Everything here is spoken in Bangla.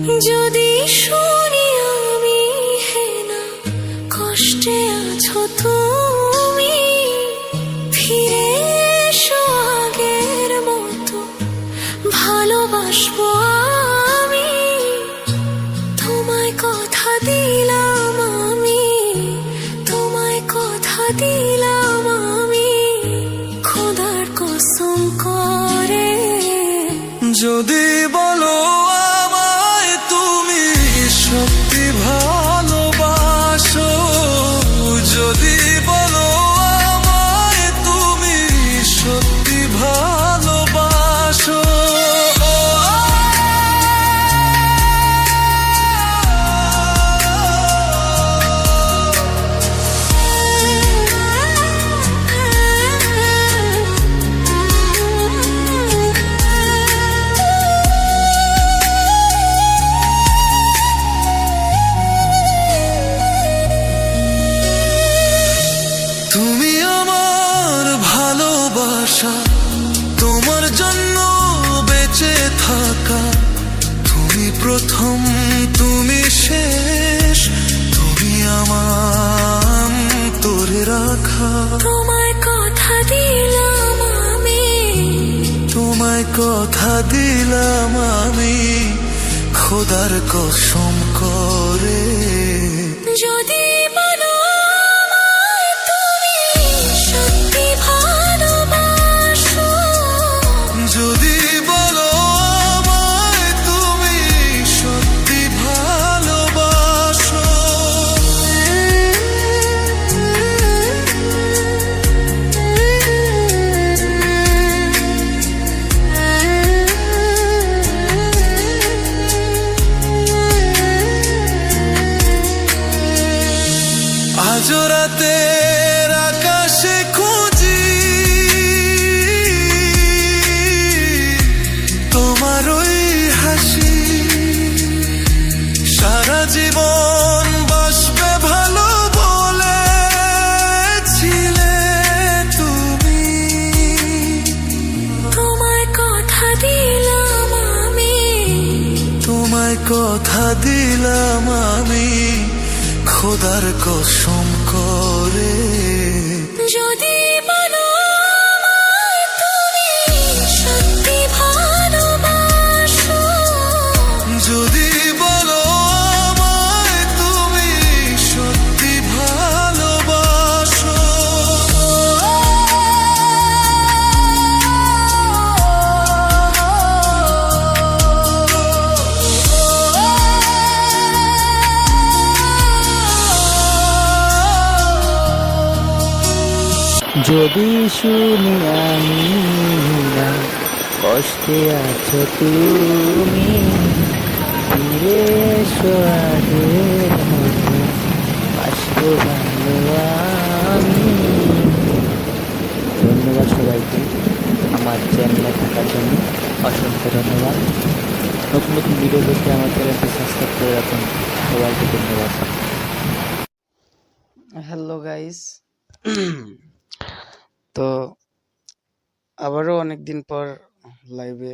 যদি শুনি আমি হেনা কষ্টে আছো তুমি, ফিরে এসো আগের মতো ভালোবাসবো আমি। তোমায় কথা দিলাম আমি, তোমায় কথা দিলাম আমি, খোদার কসম করে। যদি বলো আমায় তুমি সত্যি ভালোবাসো, যদি বলো আমায় তুমি সত্যি ভালোবাসো, তুমি আমার ভালোবাসা, তোমার জন্য বেঁচে থাকা, তুমি প্রথম তুমি শেষ, তুমি আমার তোরে রাখা। তোমায় কথা দিলাম আমি, তোমায় কথা দিলাম আমি, খোদার কসম করে। যদি বলো আমায় তুমি সত্যি ভালোবাসো, যদি বলো আমায় তুমি সত্যি ভালোবাসো, আজ রাতের আকাশে খুঁজি তোমার ওই হাসি, সারা জীবন বাসবে ভালো বলেছিলে তুমি। তোমায় কথা দিলাম আমি, তোমায় কথা দিলাম আমি, খোদার কসম করে। যদি বলো আমায় তুমি সত্যি ভালোবাসো, যদি বলো আমায় তুমি সত্যি ভালোবাসো, যদি শুনি আমি না কষ্টে আছো তুমি, ফিরে এসো আগের মতো বাসবো ভালো আমি। ধন্যবাদ সবাইকে আমার চ্যানেলে থাকার জন্য, অসংখ্য ধন্যবাদ। নতুন নতুন ভিডিও দেখতে আমার চ্যানেলটি সাবস্ক্রাইব করে রাখুন। সবাইকে ধন্যবাদ। হ্যালো গাইস, তো আবারও অনেকদিন পর লাইভে